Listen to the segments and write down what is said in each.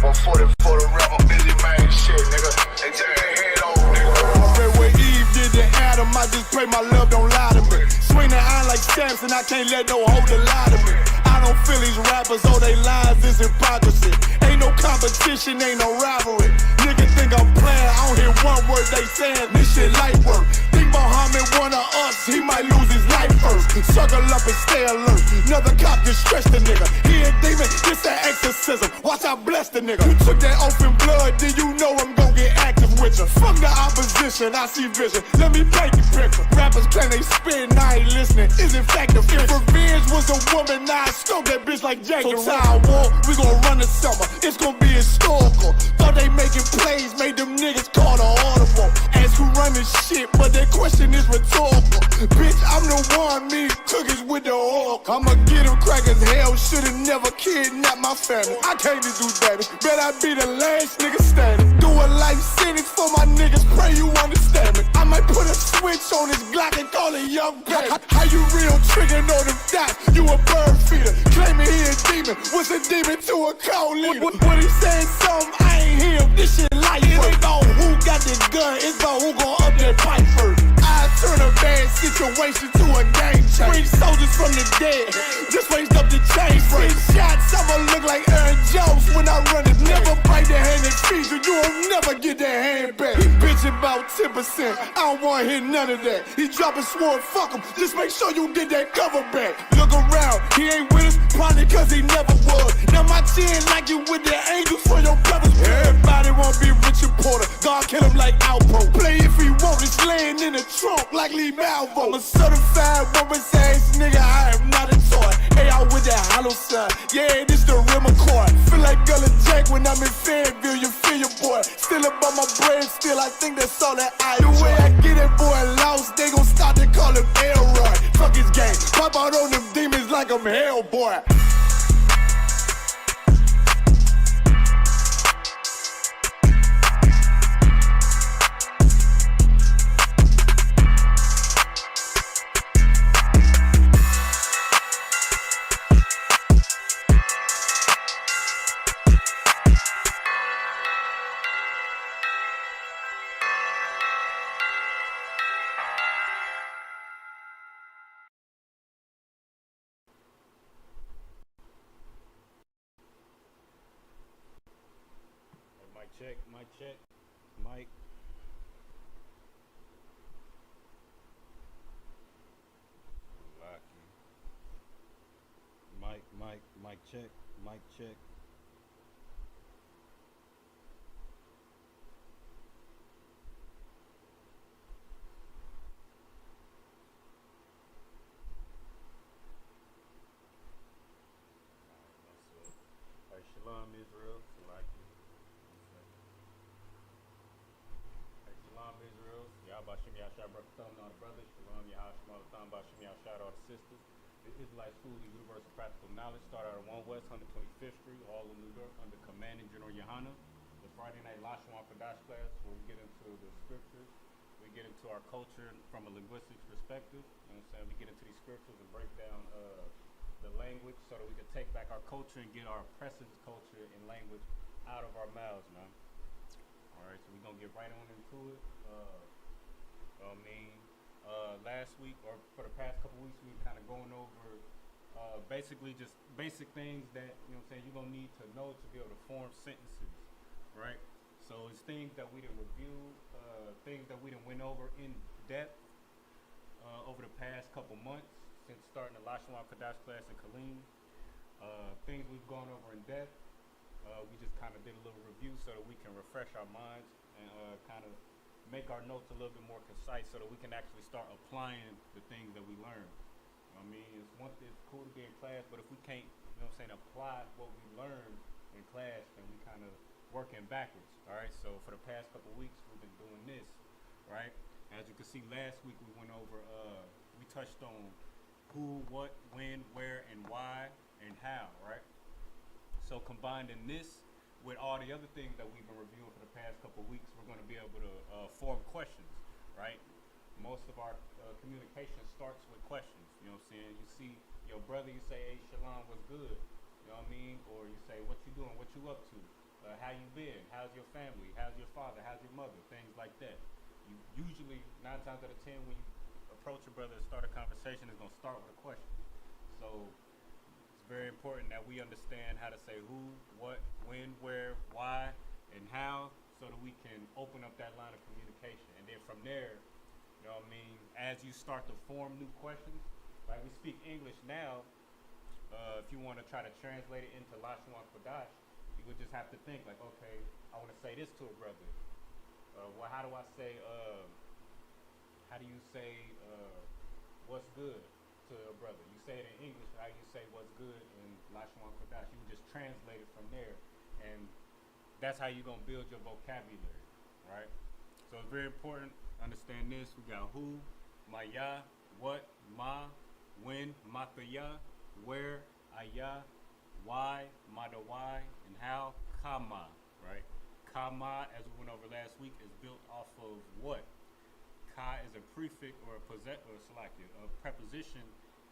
140 for the rapper, busy man shit, nigga. They take their head off, nigga. I said what Eve did to Adam, I just pray my love don't lie to me. Swing the iron like Samson, I can't let no holder lie to me. I don't feel these rappers, all they lies is hypocrisy. Ain't no competition, ain't no rivalry. Niggas think I'm playing, I don't hear one word they saying, this shit light work. Think Muhammad one of us, he might lose his life first. Circle up and stay alert, another cop just stretched the nigga. He a demon, this an exorcism, watch I bless the nigga. You took that oath in blood, then you know I'm gon' get active with you. Fuck the opposition, I see vision, let me paint the picture. Rappers claim they spit and I ain't listening, is in fact the If revenge was a woman, now I stroke that bitch like Jack the Ripper. War, we gon' run the summer, it's gon' be historical. Thought they making plays, made them niggas call the audible. Ask who run this shit, but that question is rhetorical. Bitch, I'm the one, me cookies with the oil. I'ma get them crackers, hell, should've never kidnapped my family. I came to do damage, bet I be the last nigga standing. Do a life sentence for my niggas, pray you understand me. I might put a switch on this Glock and call it young baby. How you real triggering on them dots? You a bird feeder, claiming he a demon. What's a demon to a cold leader? When he said something, I ain't hear him. This shit light. It ain't about who got the gun, it's about who gon' up that pipe first. I turn a bad situation to a game changer. Bring soldiers from the dead, just raised up the chain frame. Shots, I'ma look like Aaron Jones when I run it. Never bite the hand that feeds you, you'll never get that hand back. He bitchin' about 10%, I don't wanna hear none of that. He dropping sword, fuck him, just make sure you get that cover back. Look around, he ain't with us, probably cause he never was. Now my chin like you with the angels for your brothers. Everybody wanna be Richard Porter, God kill him like Alpo. Play if he want, it's laying in the trunk like Lee Malvo. I'm a certified woman's ass nigga, I am not a toy. Hey, I with that hollow side, yeah, this the rim accord. Feel like Gullah Jack when I'm in Fayetteville, you feel your boy. Still about my brain, still I think that's all that I do. The way I get it, boy, lost, they gon' start to call him Elroy. Fuck his game, pop out on them demons like I'm Hellboy. Mic check, mic. Mic check, mic check. Hey, Shalom Israel, Salaki. Shalom Israel, Yahbashim Yashar Brakatam, all the brothers, Shalom Yahashim Alatam, Bashim Yashar, all the sisters. The Israelite School of Universal Practical Knowledge started at 1 West 125th Street, all in New York, under CommandingGeneralYahanna. The Friday night Lashawan Qadash class, where we get into the scriptures, we get into our culture from a linguistics perspective. You know what I'm saying? We get into these scriptures and break down the language so that we can take back our culture and get our oppressive culture and language out of our mouths, man. Alright, so we're gonna get right on into it. Last week, or for the past couple weeks, we were kind of going over basically just basic things that, you know what I'm saying, you're gonna need to know to be able to form sentences, right? So it's things that we didn't review, things that we didn't went over in depth over the past couple months since starting the Lashawan Qadash class in Killeen. Things we've gone over in depth. We just kind of did a little review so that we can refresh our minds and kind of make our notes a little bit more concise so that we can actually start applying the things that we learn. I mean, it's cool to be in class, but if we can't, you know what I'm saying, apply what we learned in class, then we kind of working backwards, all right? So for the past couple weeks, we've been doing this, right? As you can see, last week we went over, we touched on who, what, when, where, and why, and how, right? So combining this with all the other things that we've been reviewing for the past couple of weeks, we're going to be able to form questions, right? Most of our communication starts with questions, you know what I'm saying? You see your brother, you say, hey, Shalom, what's good? You know what I mean? Or you say, what you doing? What you up to? how you been? How's your family? How's your father? How's your mother? Things like that. You usually 9 times out of 10 when you approach a brother and start a conversation, it's gonna start with a question. So it's very important that we understand how to say who, what, when, where, why, and how, so that we can open up that line of communication. And then from there, you know what I mean, as you start to form new questions, like we speak English now, if you want to try to translate it into Lashawan Qadash, you would just have to think like, okay, I want to say this to a brother. Well, how do I say, how do you say, what's good to a brother? You say it in English, how you say what's good in Lashawan Qadash. You would just translate it from there, and that's how you're going to build your vocabulary, right? So it's very important to understand this. We got who, maya, what, ma, when, mataya, where, ayah, why, madawai, and how, kama, right? Kama, as we went over last week, is built off of what? Ka is a prefix or a preposition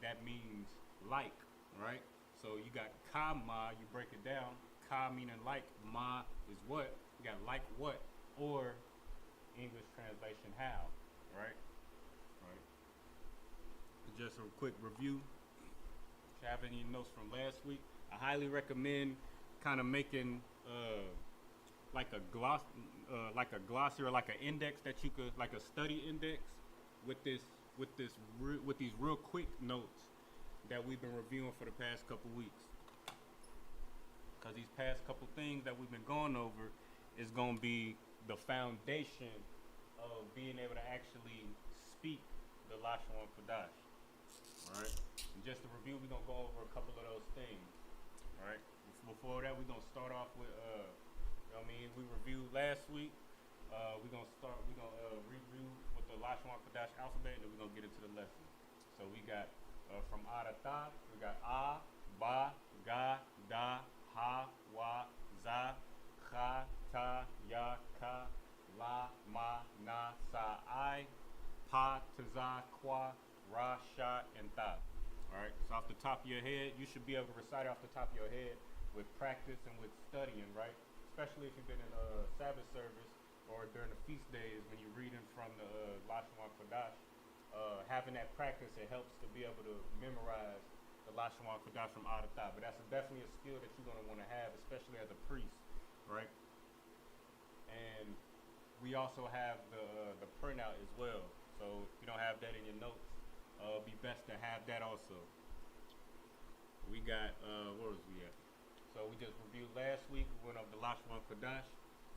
that means like, right? So you got kama, you break it down. Ka meaning like, ma is what? You got like what, or English translation how, right? Right. Just a quick review. If you have any notes from last week, I highly recommend kind of making like a glossy or like an index that you could, like a study index with these real quick notes that we've been reviewing for the past couple weeks. Because these past couple things that we've been going over is going to be the foundation of being able to actually speak the Lashawan Qadash. Alright? And just to review, we're going to go over a couple of those things. Alright? Before that, we're going to start off with, we reviewed last week. We're going to review with the Lashawan Qadash alphabet, and then we're going to get into the lesson. So we got, from A to Ta, we got A, Ba, Ga, Da, Ha, Wa, Za, Kha, Ta, Ya, Ka, La, Ma, Na, Sa, I, Pa, Taza, Kwa, Ra, Sha, and Ta. Alright, so off the top of your head, you should be able to recite off the top of your head with practice and with studying, right? Especially if you've been in a Sabbath service or during the feast days when you're reading from the Lashawan Qadash. Having that practice, it helps to be able to memorize the Lashawan Qadash from A to Ta. But that's definitely a skill that you're going to want to have, especially as a priest, right? And we also have the printout as well. So if you don't have that in your notes, it'd be best to have that also. We got, where was we at? So we just reviewed last week. We went over the Lashawan Qadash.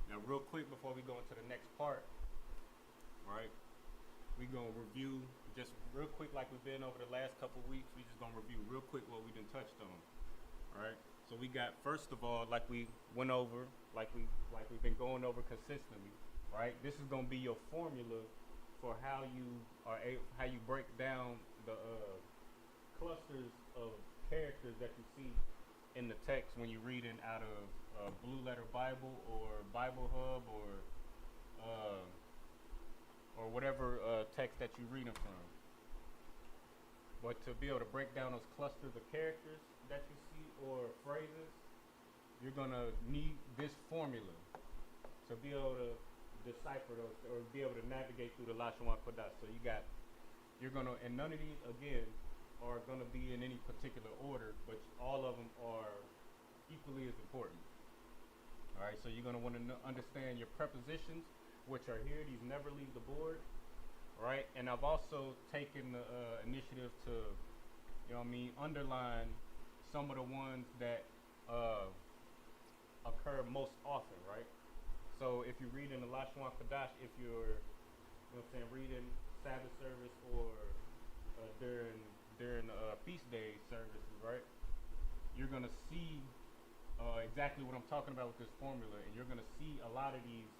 Now real quick before we go into the next part, right? We gonna review just real quick like we've been over the last couple weeks. We just gonna review real quick what we done touched on. Alright? So we got, first of all, like we went over, like we've been going over consistently, right? This is gonna be your formula for how you break down the clusters of characters that you see in the text when you're reading out of Blue Letter Bible or Bible Hub or whatever text that you're reading from. But to be able to break down those clusters of characters that you see or phrases, you're gonna need this formula to be able to decipher those or be able to navigate through the Lashawan Qadash. So and none of these again are gonna be in any particular order, but all of them are equally as important. All right, so you're gonna want to understand your prepositions, which are here. These never leave the board, right? And I've also taken the initiative to, underline some of the ones that occur most often, right? So if you read in the Lashawan Qadash, if you're, reading Sabbath service or during feast day services, right? You're gonna see exactly what I'm talking about with this formula, and you're gonna see a lot of these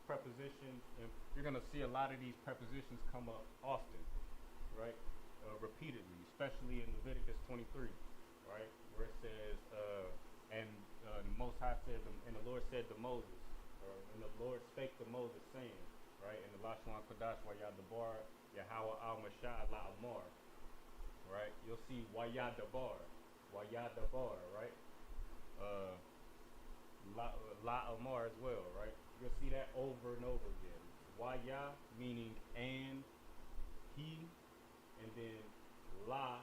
prepositions, and you're gonna see a lot of these prepositions come up often, right? Repeatedly, especially in Leviticus 23, right, where it says, the Most High said, and the Lord said to Moses, and the Lord spake to Moses, saying, right, in the Lashawan Qadash, Wayadabar, Yahweh al-Mashah la-Amar, right? You'll see Wayadabar, right? La Amar as well, right? You'll see that over and over again. Waya meaning and, he, and then La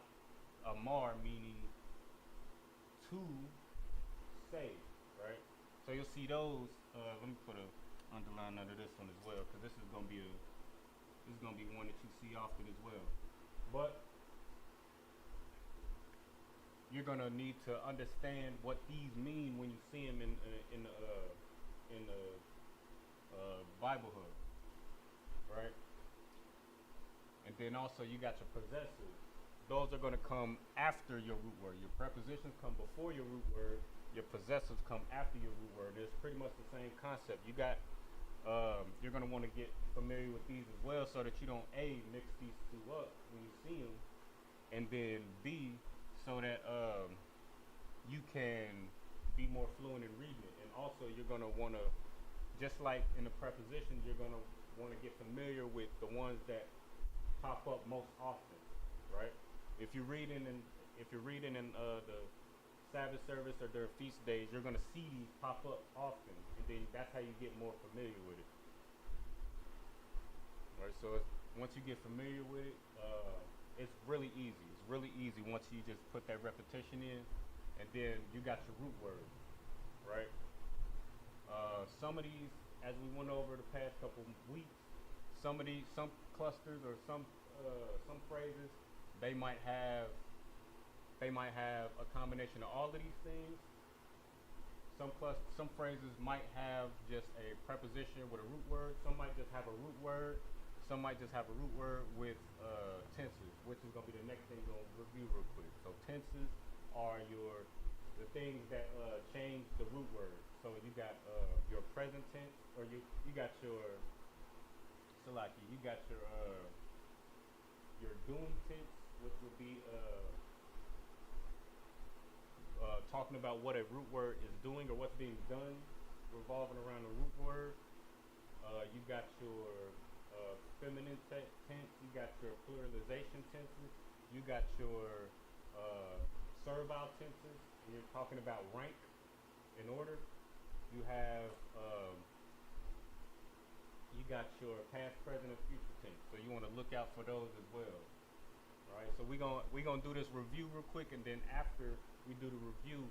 Amar meaning to say, right? So you'll see those. Let me put a underline under this one as well, because this is gonna be one that you see often as well. But you're gonna need to understand what these mean when you see them in the Bible hub, right? And then also you got your possessors. Those are gonna come after your root word. Your prepositions come before your root word. Your possessors come after your root word. It's pretty much the same concept. You got you're gonna want to get familiar with these as well, so that you don't A, mix these two up when you see them, and then B, so that you can be more fluent in reading it. And also you're gonna want to, just like in the prepositions, you're gonna want to get familiar with the ones that pop up most often, right? If you're reading in the Sabbath service or their feast days, you're gonna see these pop up often, and then that's how you get more familiar with it. Right. So once you get familiar with it, it's really easy. It's really easy once you just put that repetition in, and then you got your root word, right? Some of these, as we went over the past couple weeks, some clusters or some phrases, they might have a combination of all of these things. Some phrases might have just a preposition with a root word. Some might just have a root word. Some might just have a root word with tenses, which is going to be the next thing we're going to review real quick. So tenses are the things that change the root word. So you got your present tense, or you got your Salaki, you got your doing tense, which would be talking about what a root word is doing or what's being done, revolving around the root word. You got your feminine tense, you got your pluralization tenses, you got your servile tenses, and you're talking about rank and order. You have you got your past, present, and future tense. So you want to look out for those as well. All right. So we're gonna do this review real quick, and then after we do the review,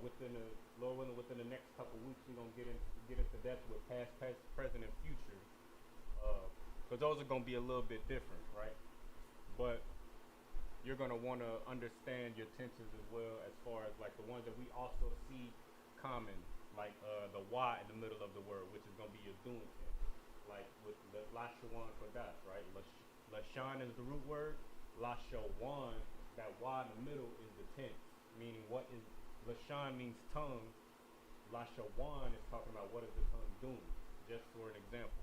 within the next couple weeks, we're gonna get into depth with past, present, and future. Because those are gonna be a little bit different, right? But you're gonna want to understand your tenses as well, as far as like the ones that we also see common, like the Y in the middle of the word, which is gonna be your doing tense, like with the Lashawan Qadash, right? Lashawan is the root word. Lashawan, that Y in the middle is the tense, meaning what is Lashawan means tongue. Lashawan is talking about what is the tongue doing, just for an example.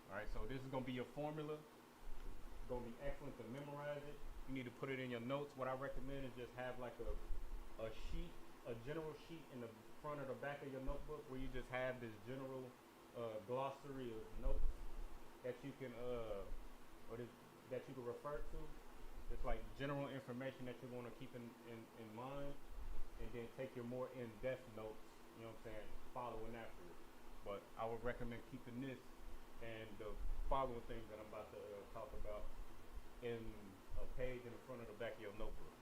All right, so this is gonna be your formula. It's gonna be excellent to memorize it. You need to put it in your notes. What I recommend is just have like a sheet, a general sheet in the front or the back of your notebook, where you just have this general glossary of notes that you can that you can refer to. It's like general information that you want to keep in mind, and then take your more in-depth notes, you know what I'm saying, following after it. But I would recommend keeping this and the following things that I'm about to talk about in a page in the front or the back of your notebook.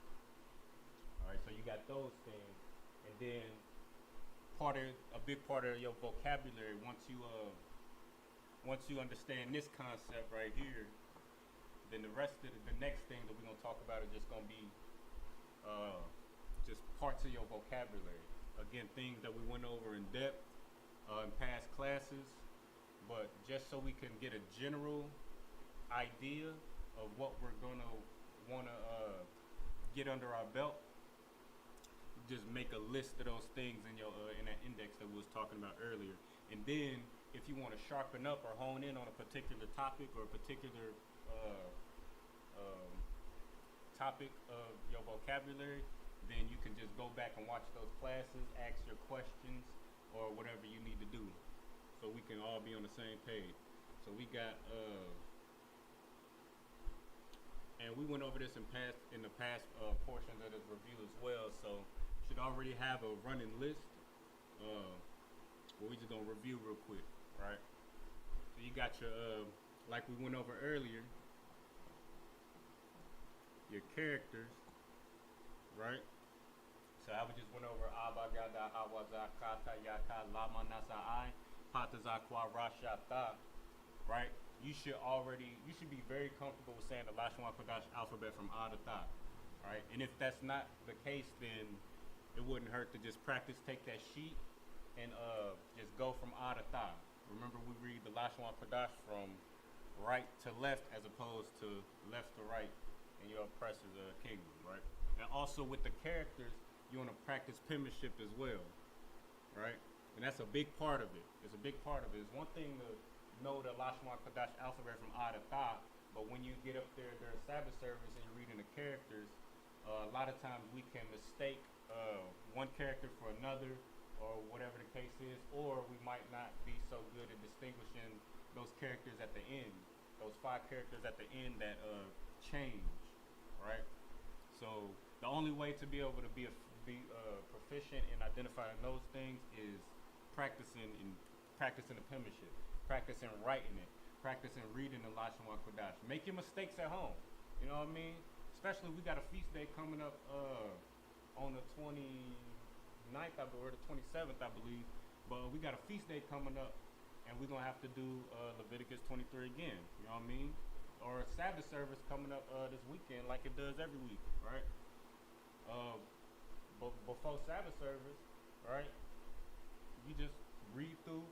All right, so you got those things, and then a big part of your vocabulary, once you understand this concept right here, then the next thing that we're gonna talk about is just gonna be just parts of your vocabulary. Again, things that we went over in depth in past classes, but just so we can get a general idea of what we're gonna wanna get under our belt, just make a list of those things in your in that index that we was talking about earlier. And then if you want to sharpen up or hone in on a particular topic or a particular topic of your vocabulary, then you can just go back and watch those classes, ask your questions, or whatever you need to do, so we can all be on the same page. So we got and we went over this in the past portions of this review as well, so should already have a running list. we just gonna review real quick, right? So you got your, like we went over earlier, your characters, right? So I just went over Abagada, Hawaza, Kata, Yaka, Lama, Nasa, I, Pataza, Kwa, Rashata, right? You should be very comfortable with saying the Lashawan Qadash alphabet from A to Tha, right? And if that's not the case, then it wouldn't hurt to just practice, take that sheet, and just go from A to Tha. Remember, we read the Lashawan Qadash from right to left as opposed to left to right in your oppressor's kingdom, right? And also with the characters, you want to practice penmanship as well, right? And that's a big part of it. It's a big part of it. It's one thing to know the Lashawan Qadash alphabet from A to Tha, but when you get up there during Sabbath service and you're reading the characters, a lot of times we can mistake one character for another, or whatever the case is, or we might not be so good at distinguishing those characters at the end, those 5 characters at the end that change, right? So the only way to be able to be proficient in identifying those things is practicing the penmanship, practicing writing it, practicing reading the Lashawan Qadash. Make your mistakes at home. You know what I mean? Especially we got a feast day coming up on the 29th, or the 27th, I believe. But we got a feast day coming up, and we're gonna have to do Leviticus 23 again. You know what I mean? Or a Sabbath service coming up this weekend, like it does every week, right? But before Sabbath service, right? You just read through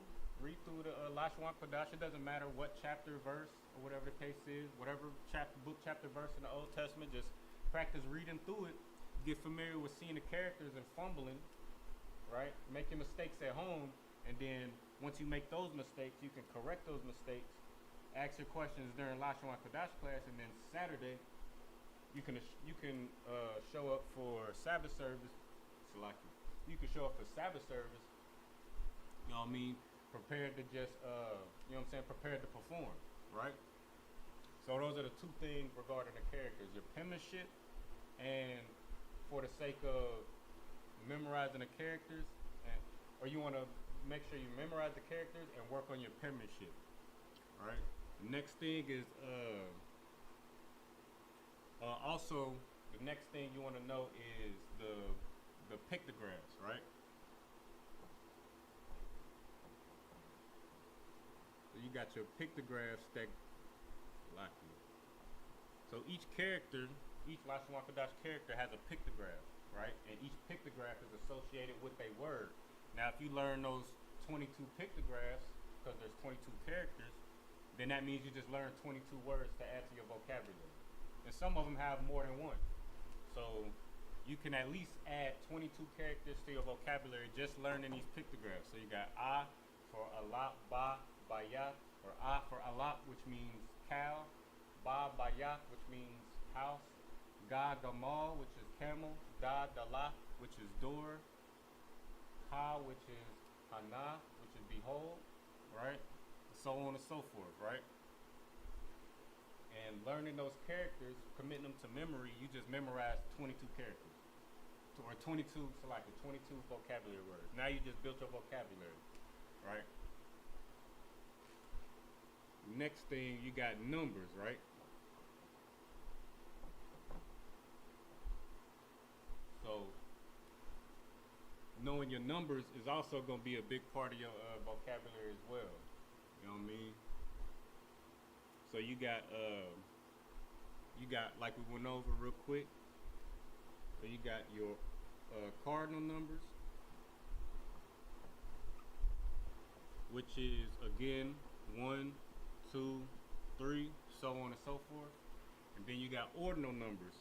the Lashawan Qadash. It doesn't matter what chapter, verse, or whatever the case is, whatever book, chapter, verse in the Old Testament. Just practice reading through it. Get familiar with seeing the characters and fumbling, right? Making mistakes at home, and then once you make those mistakes, you can correct those mistakes. Ask your questions during Lashawan Qadash class, and then Saturday, you can show up for Sabbath service. Salaki. You can show up for Sabbath service. You know what I mean? Prepared to just, you know what I'm saying? Prepared to perform, right? So those are the 2 things regarding the characters: your penmanship, and for the sake of memorizing the characters, or you want to make sure you memorize the characters and work on your penmanship, right? The next thing is also the next thing you want to know is the pictographs, right? So you got your pictographs that like you. So each character, each Lashawan Qadash character has a pictograph, right? And each pictograph is associated with a word. Now, if you learn those 22 pictographs, because there's 22 characters, then that means you just learned 22 words to add to your vocabulary. And some of them have more than one. So you can at least add 22 characters to your vocabulary just learning these pictographs. So you got A for Allah, Ba, Bayat, or A for Allah, which means cow, Ba, Bayat, which means house, Ga, Gamal, which is camel, Da, Dala, which is door, Ha, which is Hana, which is behold, right? So on and so forth, right? And learning those characters, committing them to memory, you just memorize 22 characters. Or 22 vocabulary words. Now you just built your vocabulary, right? Next thing, you got numbers, right? So knowing your numbers is also going to be a big part of your vocabulary as well. You know what I mean? So you got like we went over real quick. So you got your cardinal numbers, which is again 1, 2, 3, so on and so forth. And then you got ordinal numbers.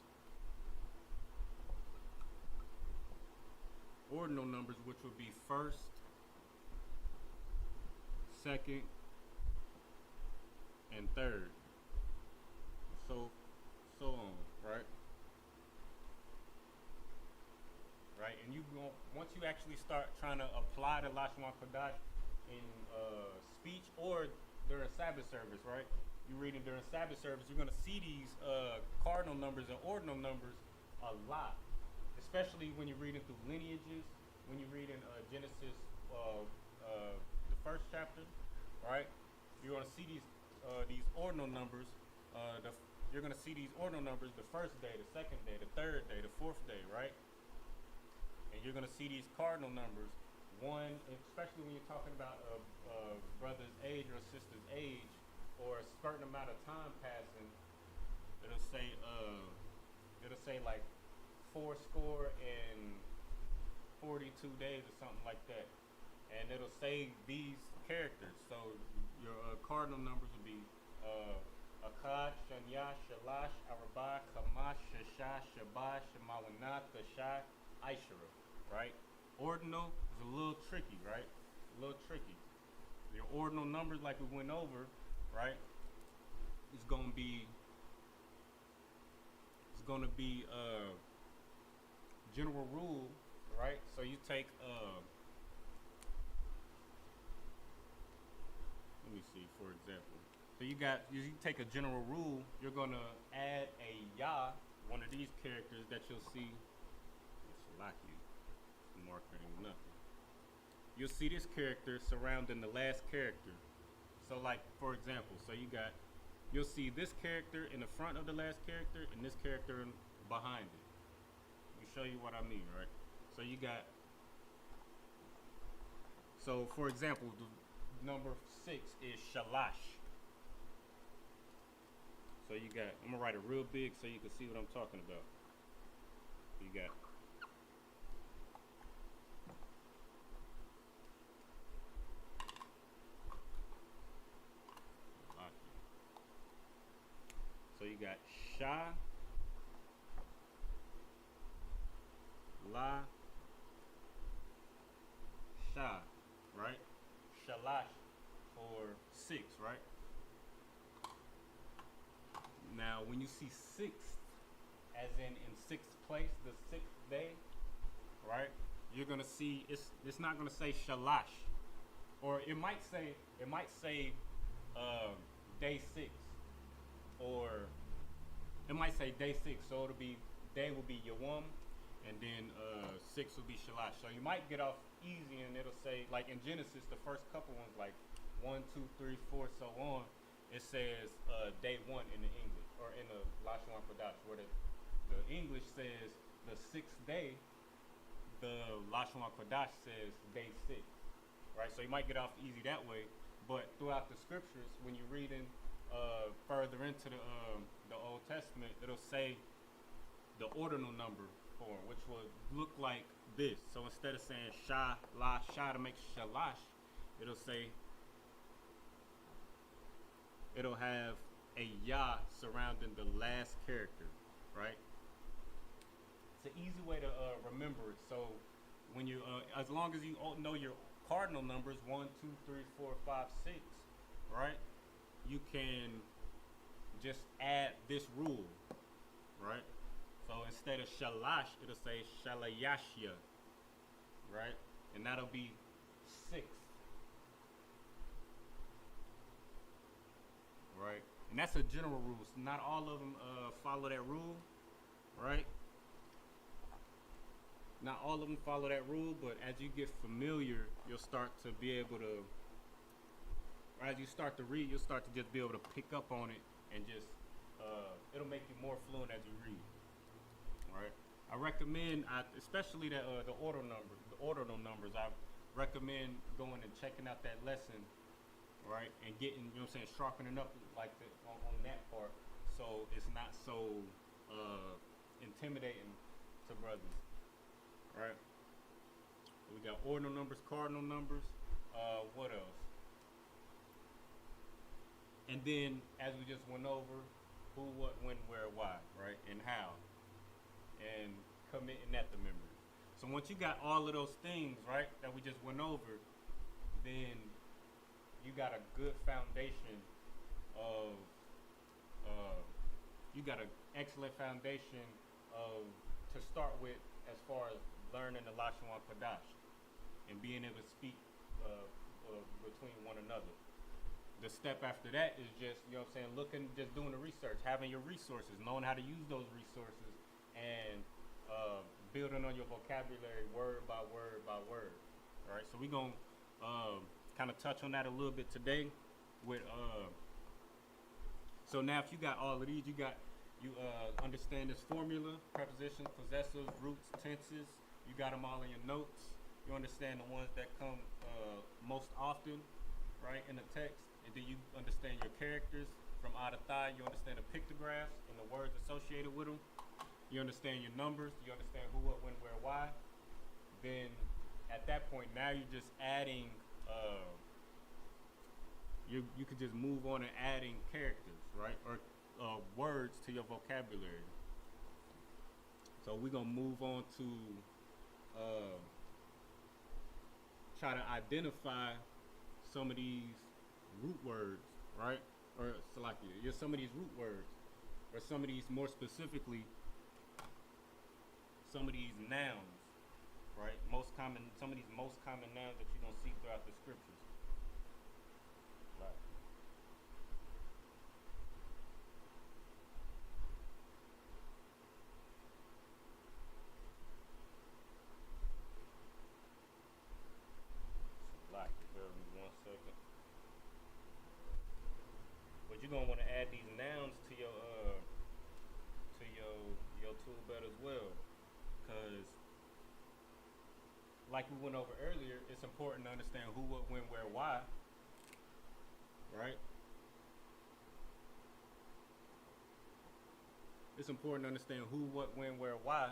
Ordinal numbers, which would be first, second, and third. So on, right? Right, and once you actually start trying to apply the Lashawan Qadash in speech or during Sabbath service, right? You're reading during Sabbath service, you're gonna see these cardinal numbers and ordinal numbers a lot, especially when you're reading through lineages, when you're reading Genesis see these ordinal numbers. You're gonna see these ordinal numbers the first day, the second day, the third day, the fourth day, right? And you're gonna see these cardinal numbers. One, especially when you're talking about a brother's age or a sister's age, or a certain amount of time passing, it'll say like 40 and 42 days or something like that, and it'll say these characters. So your cardinal numbers will be Akkad, Shanya, Shalash, Arabah, Kamash, Shashah, Shabah, Shemawanat, Kashah, Aishara, right? Ordinal is a little tricky, right? A little tricky. Your ordinal numbers, like we went over, right? It's gonna be general rule, right? So you take let me see, for example. So you take a general rule, you're gonna add a ya, one of these characters that you'll see. It's lucky, marker and nothing. You'll see this character surrounding the last character. So like, for example, you'll see this character in the front of the last character and this character behind it. Let me show you what I mean, right? So for example, the number 6 is Shalash. So I'm gonna write it real big so you can see what I'm talking about. You got Sha, La, Sha, right? Shalash for 6, right? Now, when you see 6th, as in 6th place, the 6th day, right? You're gonna see it's not gonna say Shalash, or it might say day 6, or it might say day 6. So day will be Yawam, and then 6 will be Shalash. So you might get off easy, and it'll say, like in Genesis, the first couple ones, like 1, 2, 3, 4, so on. It says day 1 in the English, or in the Lashawan Qadash, where the English says the 6th day, the Lashawan Qadash says day 6, right? So you might get off easy that way, but throughout the scriptures, when you're reading further into the Old Testament, it'll say the ordinal number form, which will look like this. So instead of saying Sha, La, Sha to make Shalash, it'll have a Ya surrounding the last character, right? It's an easy way to remember it. So when you, as long as you know your cardinal numbers, 1, 2, 3, 4, 5, 6, right? You can just add this rule, right? So instead of Shalash, it'll say Shalayashya, right? And that'll be 6th, right? And that's a general rule. So not all of them follow that rule, right? Not all of them follow that rule, but as you get familiar, you'll start to be able to, or as you start to read, you'll start to just be able to pick up on it, and just, it'll make you more fluent as you read, right? I recommend, especially the ordinal numbers, I recommend going and checking out that lesson, right? And getting, you know what I'm saying, sharpening up like on that part, so it's not so intimidating to brothers. Right. We got ordinal numbers, cardinal numbers. What else? And then, as we just went over, who, what, when, where, why, right, and how, and committing that to memory. So once you got all of those things, right, that we just went over, then you got a good foundation of. You got an excellent foundation to start with as far as learning the Lashawan Qadash and being able to speak between one another. The step after that is just, you know what I'm saying, just doing the research, having your resources, knowing how to use those resources, and building on your vocabulary word by word by word. All right, so we're going to kind of touch on that a little bit today, with so now if you got all of these, you understand this formula, prepositions, possessives, roots, tenses. You got them all in your notes. You understand the ones that come most often, right, in the text, and then you understand your characters from eye to thigh. You understand the pictographs and the words associated with them. You understand your numbers. You understand who, what, when, where, why. Then at that point, now you're just adding. You could just move on and adding characters, right, or words to your vocabulary. So we're gonna move on to try to identify some of these root words, right, or some of these root words, or some of these, more specifically, some of these nouns, right? Some of these most common nouns that you're gonna see throughout the scriptures. Right. Bear with me 1 second. But you're gonna want to add these nouns to your tool belt as well, because like we went over earlier, it's important to understand who, what, when, where, why, right? It's important to understand who, what, when, where, why,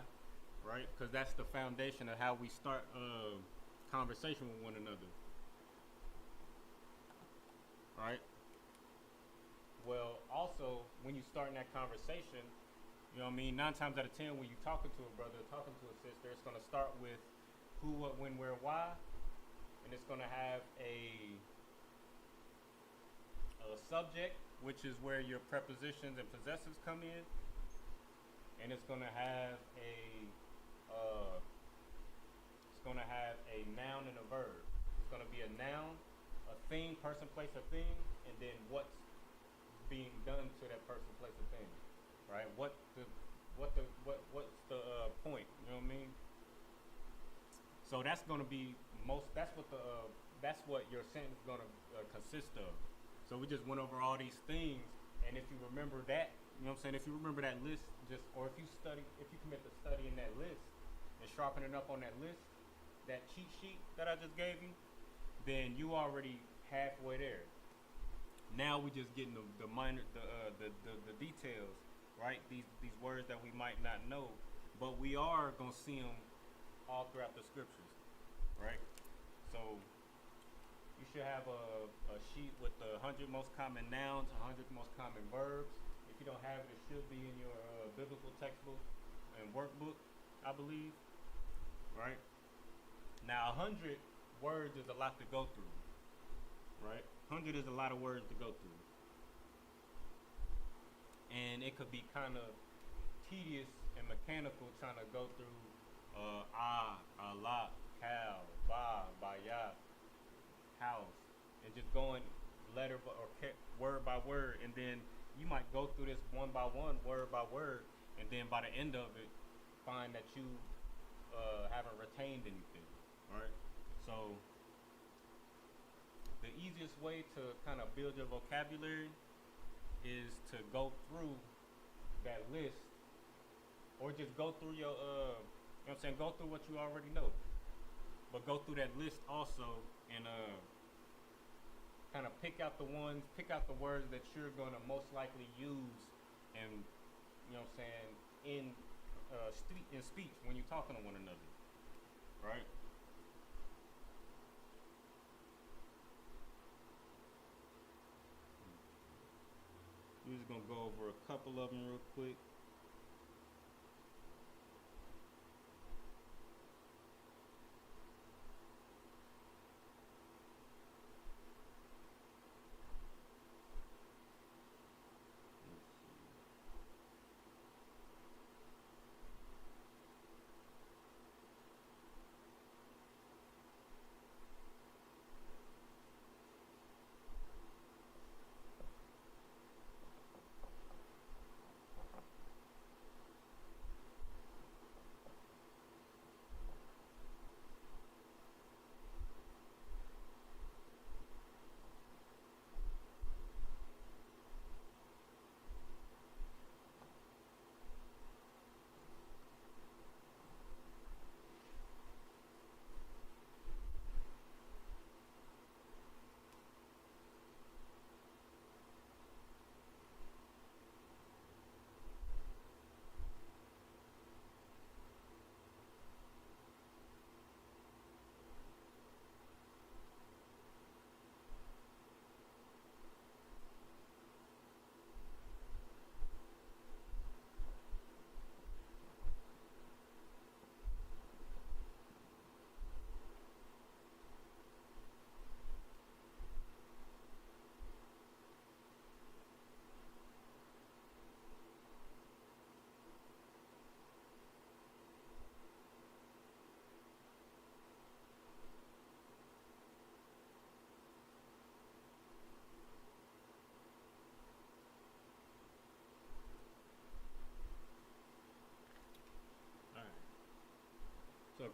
right? Because that's the foundation of how we start conversation with one another, right? Well, also, when you start in that conversation, you know what I mean, 9 times out of 10, when you're talking to a brother, talking to a sister, it's going to start with who, what, when, where, why, and it's going to have a subject, which is where your prepositions and possessives come in, and it's going to have a noun and a verb. It's going to be a noun, a thing, person, place, or thing, and then what's being done to that person, place, or thing, right? What's the point? You know what I mean? So that's going to be that's what your sentence is going to consist of. So we just went over all these things, and if you remember that, you know what I'm saying? If you remember that list, or if you commit to studying that list and sharpening up on that list, that cheat sheet that I just gave you, then you already halfway there. Now we just getting the minor, the details, right? These words that we might not know, but we are gonna see them all throughout the scriptures, right? So you should have a sheet with the 100 most common nouns, 100 most common verbs. If you don't have it, it should be in your biblical textbook and workbook, I believe, right? Now 100 words is a lot to go through, right? 100 is a lot of words to go through, and it could be kind of tedious and mechanical trying to go through Allah, cow, ba, baya, house, and just going letter or word by word, and then you might go through this one by one, word by word, and then by the end of it, find that you haven't retained anything, right? So the easiest way to kind of build your vocabulary is to go through that list, or just go through your, you know what I'm saying, go through what you already know, but go through that list also, and kind of pick out the words that you're gonna most likely use, and you know what I'm saying, in speech when you're talking to one another, right? We're just gonna go over a couple of them real quick.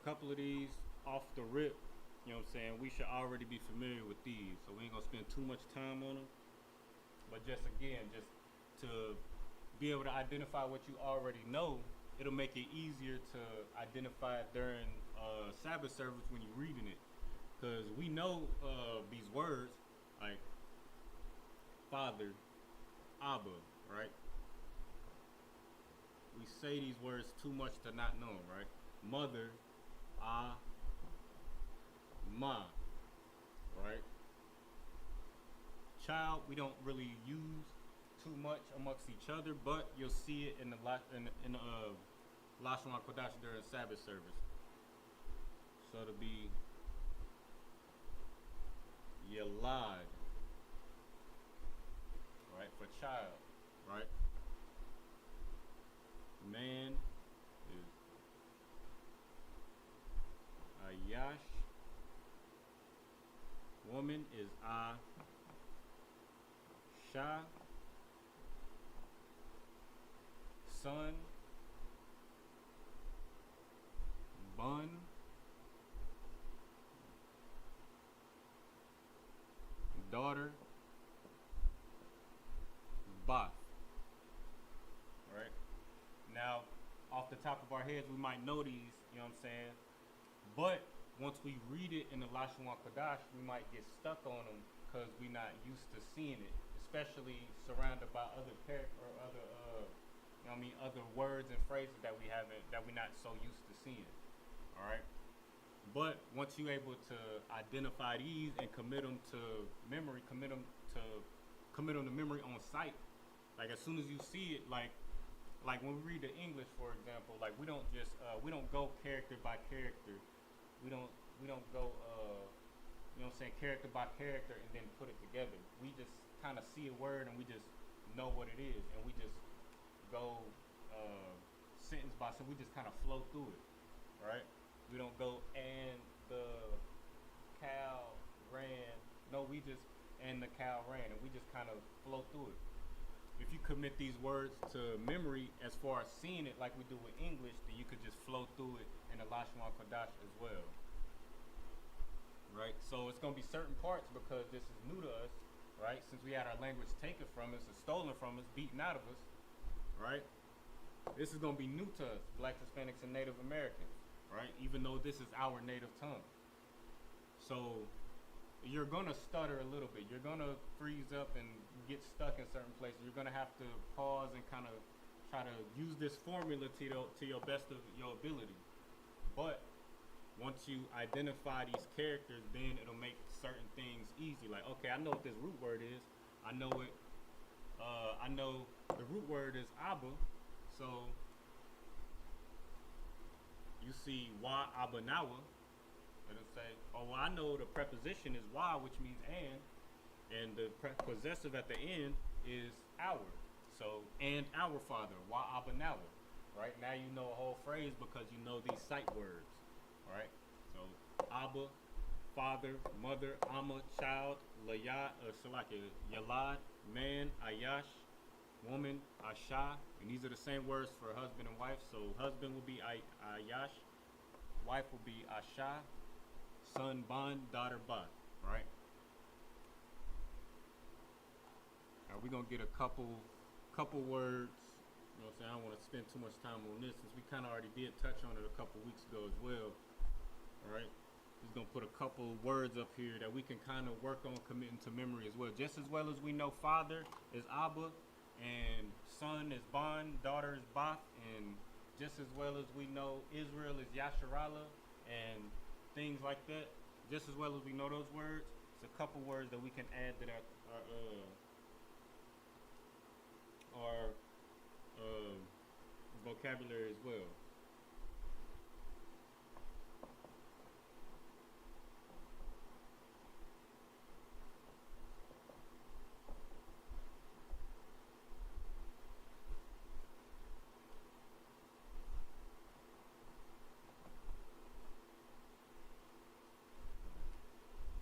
couple of these off the rip, you know what I'm saying, we should already be familiar with these, so we ain't gonna spend too much time on them. But just again, just to be able to identify what you already know, it'll make it easier to identify it during Sabbath service when you're reading it. Because we know these words, like Father, Abba, right? We say these words too much to not know them, right? Mother, Ma, right? Child, we don't really use too much amongst each other, but you'll see it in the Lashawan Qadash during Sabbath service. So to be Yalad, right, for child, right? Man is Ayash. Woman is Asha. Son, Bun, daughter, Bath. Right? Now, off the top of our heads, we might know these, you know what I'm saying? But once we read it in the Lashawan Qadash, we might get stuck on them because we're not used to seeing it, especially surrounded by other other words and phrases that we're not so used to seeing. All right. But once you're able to identify these and commit them to memory, commit them to memory on sight. Like as soon as you see it, like when we read the English, for example, like we don't just we don't go character by character. We don't go you know what I'm saying, character by character and then put it together. We just kind of see a word and we just know what it is, and we just go sentence by sentence. We just kind of flow through it, right? We don't go and the cow ran. No, we just and the cow ran, and we just kind of flow through it. If you commit these words to memory as far as seeing it like we do with English, then you could just flow through it in the Lashawan Qadash as well. Right? So it's going to be certain parts because this is new to us, right? Since we had our language taken from us and stolen from us, beaten out of us, right? This is going to be new to us, Blacks, Hispanics, and Native Americans, right? Even though this is our native tongue. So you're going to stutter a little bit. You're going to freeze up and get stuck in certain places. You're going to have to pause and kind of try to use this formula to your best of your ability. But once you identify these characters, then it'll make certain things easy. Like, okay, I know what this root word is. I know it. I know the root word is Abba. So you see Wa Abba Nawa. It'll say, oh, well, I know the preposition is Wa, which means and the possessive at the end is our. So, and our Father, Wa Abba Nawa. Right? Now you know a whole phrase because you know these sight words. Right? So, Abba, Father, Mother, Amma, Child, Yalad, Man, Ayash, Woman, Asha. And these are the same words for husband and wife. So, husband will be Ayash, wife will be Asha, son, Ban, daughter, Ba. Right? Now, we're going to get a couple words. You know what I'm saying? I don't want to spend too much time on this since we kind of already did touch on it a couple weeks ago as well. All right, just gonna put a couple words up here that we can kind of work on committing to memory as well. Just as well as we know Father is Abba, and Son is Ban, daughter is Bath, and just as well as we know Israel is Yasharala, and things like that. Just as well as we know those words, it's a couple words that we can add to that our vocabulary as well.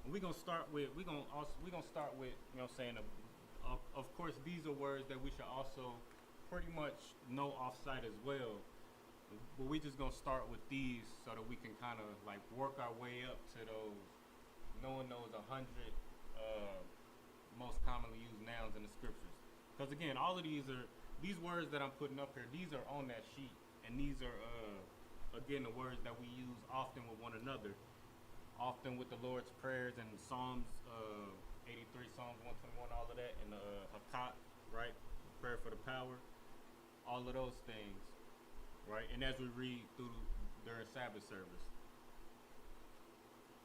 We're gonna start with you know what I'm saying, of course these are words that we should also pretty much know off-site as well. But we just gonna start with these so that we can kind of like work our way up to those, knowing those 100 most commonly used nouns in the scriptures. Because again, all of these words that I'm putting up here. These are on that sheet, and these are again the words that we use often with one another, often with the Lord's prayers and Psalms 83, Psalms 121, all of that, and Hakat, right? Prayer for the power, all of those things, right? And as we read through during Sabbath service.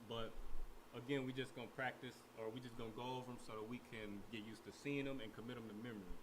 But again, we just gonna practice, or we just gonna go over them so that we can get used to seeing them and commit them to memory.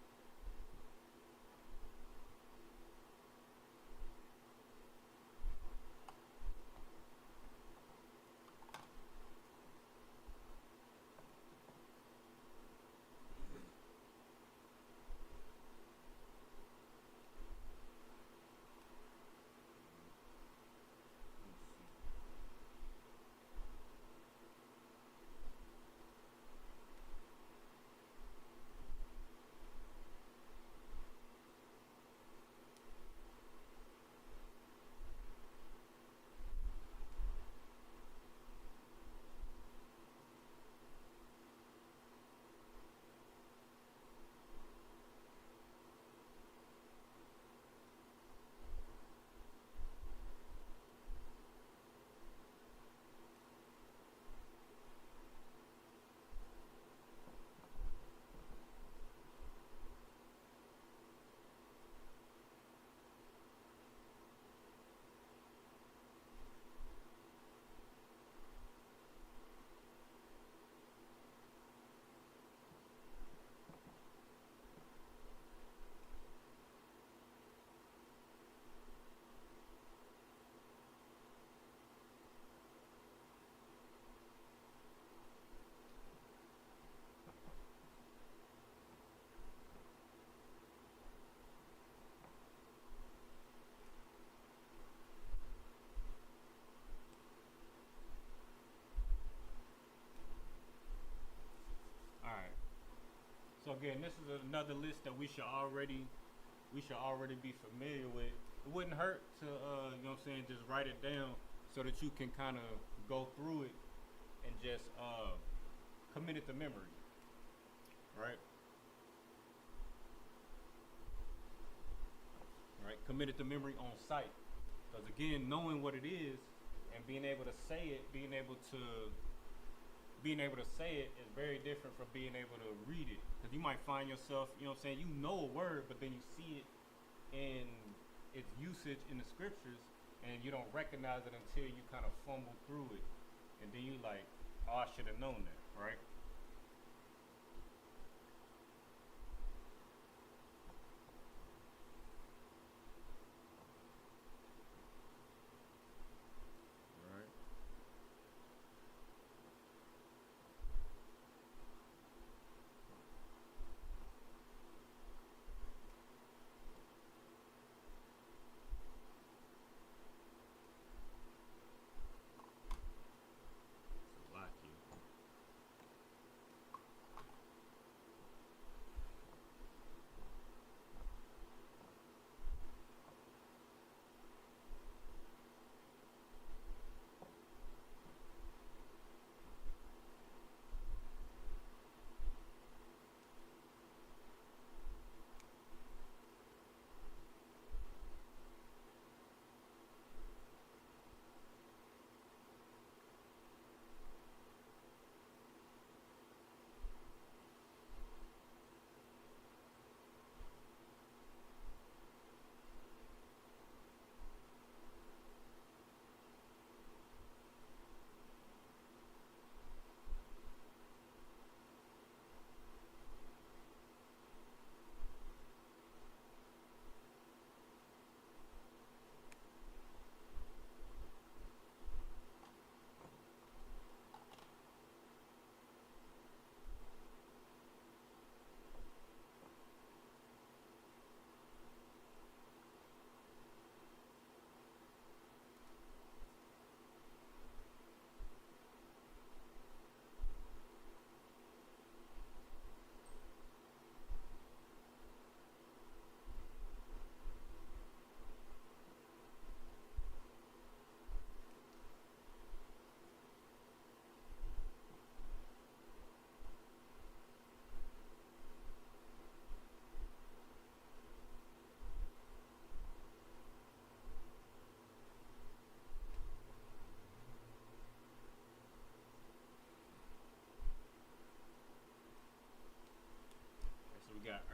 So again, this is another list that we should already be familiar with. It wouldn't hurt to you know what I'm saying, just write it down so that you can kind of go through it and just commit it to memory, right? Right, commit it to memory on sight. Because again, knowing what it is and being able to say it, being able to say it is very different from being able to read it. Because you might find yourself, you know what I'm saying, you know a word, but then you see it in its usage in the scriptures, and you don't recognize it until you kind of fumble through it. And then you like, oh, I should have known that, right?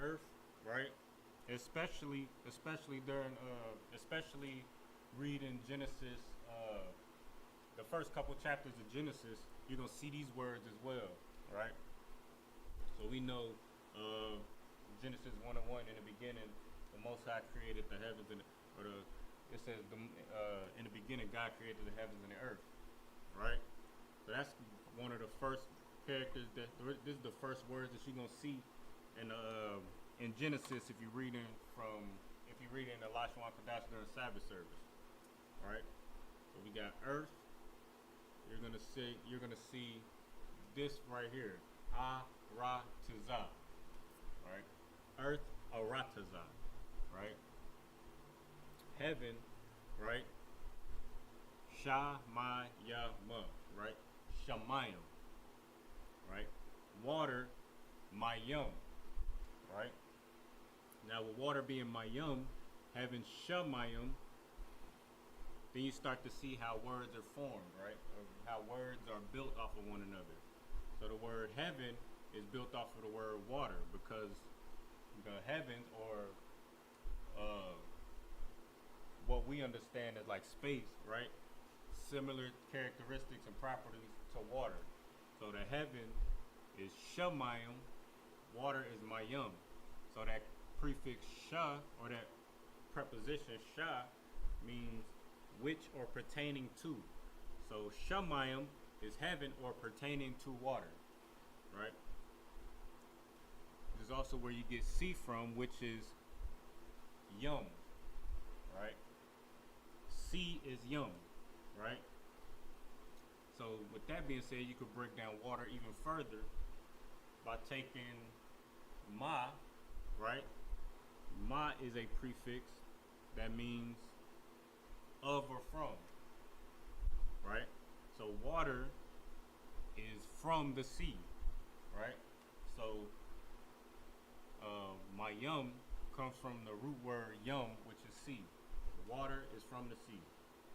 earth, right? Especially during especially reading Genesis, the first couple chapters of Genesis, you're gonna see these words as well, right? So we know Genesis 1:1, in the beginning, the Most High created the heavens and it says in the beginning God created the heavens and the earth, right? So that's one of the first characters this is the first words that you're gonna see in Genesis if you're reading the Lashawan Qadash during Sabbath service, right? So we got earth. You're gonna see this right here, Arataza, right? Earth, Arataza, right? Heaven, right? Shamayama, right? Shamayim, right? Water, Mayum, right? Now with water being Mayum, having Shamayim, then you start to see how words are formed, right? Or how words are built off of one another. So the word heaven is built off of the word water because the heavens, or what we understand as like space, right? Similar characteristics and properties to water. So the heaven is Shamayim, water is Mayum. So that prefix Sha, or that preposition Sha, means which or pertaining to. So Shamayim is heaven or pertaining to water, right? This is also where you get sea from, which is Yum, right? Sea is Yum, right? So with that being said, you could break down water even further by taking Ma, right? Ma is a prefix that means of or from, right? So water is from the sea, right? So Mayum comes from the root word yum, which is sea. Water is from the sea,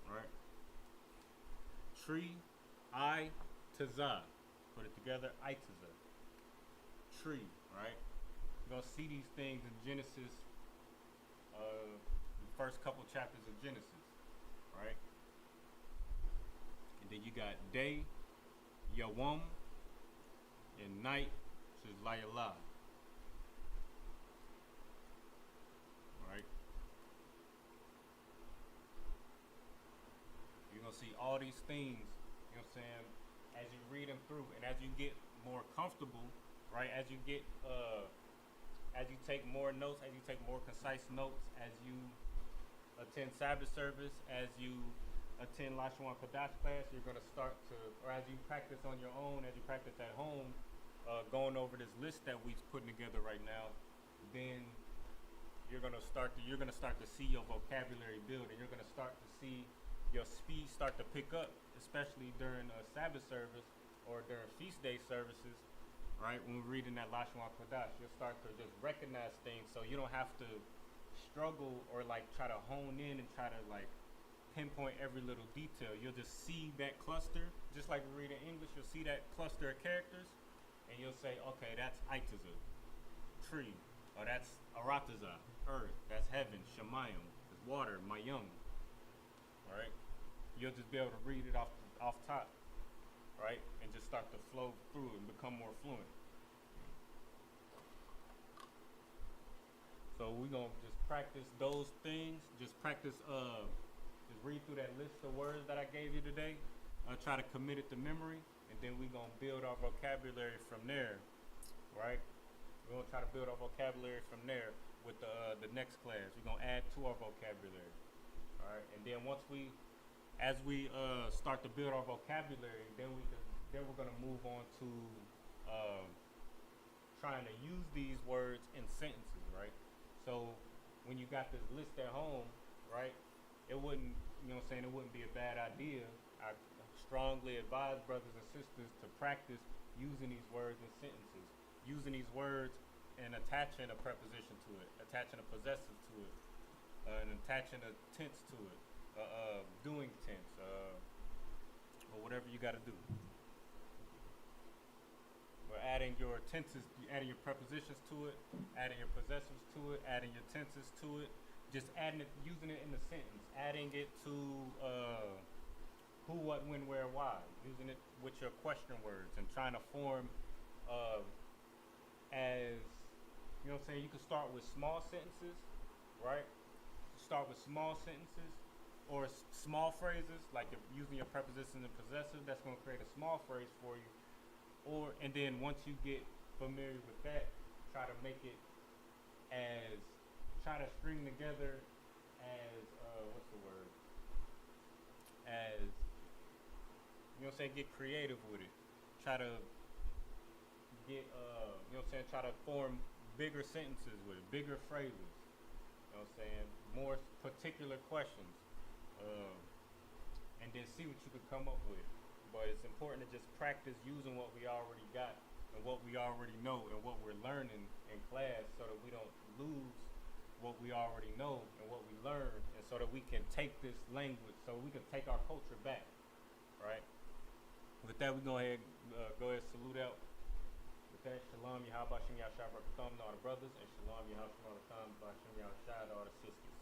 right? Tree, I-taza. Put it together, I-taza. Tree, right? You're going to see these things in Genesis, the first couple chapters of Genesis, right? And then you got day, Yawam, and night, which is Layala. Right? You're going to see all these things, you know what I'm saying, as you read them through, and as you get more comfortable, right, as you take more notes, as you take more concise notes, as you attend Sabbath service, as you attend Lashawan Qadash class, you're going to start to, or as you practice on your own, as you practice at home, going over this list that we're putting together right now, then you're going to start to see your vocabulary build, and you're going to start to see your speed start to pick up, especially during Sabbath service or during feast day services, right? When we're reading that Lashawan Qadash, you'll start to just recognize things, so you don't have to struggle or like try to hone in and try to like pinpoint every little detail. You'll just see that cluster, just like we read in English. You'll see that cluster of characters, and you'll say, okay, that's Aitaza, tree, or that's Arataza, earth, that's heaven, Shemayim, is water, Mayum. Right? You'll just be able to read it off top, right? And just start to flow through and become more fluent. So we're gonna just practice those things. Just practice, just read through that list of words that I gave you today. Try to commit it to memory, and then we're gonna build our vocabulary from there, right? We're gonna try to build our vocabulary from there with the next class. We're gonna add to our vocabulary. All right, and then as we start to build our vocabulary, then we're gonna move on to trying to use these words in sentences, right? So when you got this list at home, right, it wouldn't, you know what I'm saying, it wouldn't be a bad idea. I strongly advise brothers and sisters to practice using these words in sentences, using these words and attaching a preposition to it, attaching a possessive to it, and attaching a tense to it, doing tense, or whatever you got to do. We're adding adding your tenses, adding your prepositions to it, adding your possessives to it, adding your tenses to it, just adding it, using it in the sentence, adding it to who, what, when, where, why, using it with your question words and trying to form as, you know what I'm saying, you can start with small sentences, right? Start with small sentences or small phrases, like if using your prepositions and possessive, that's going to create a small phrase for you. Or, and then once you get familiar with that, try to make it as, try to string together as, what's the word? As, you know what I'm saying, get creative with it. Try to get, you know what I'm saying, try to form bigger sentences with it, bigger phrases. You know what I'm saying? More particular questions. And then see what you can come up with. But it's important to just practice using what we already got and what we already know and what we're learning in class so that we don't lose what we already know and what we learned, and so that we can take this language, so we can take our culture back, right? With that, we go ahead salute out. With that, Shalom Yahweh Shem Yahshua Barakam to all the brothers, and Shalom Yahweh Shem Barakam to all the sisters.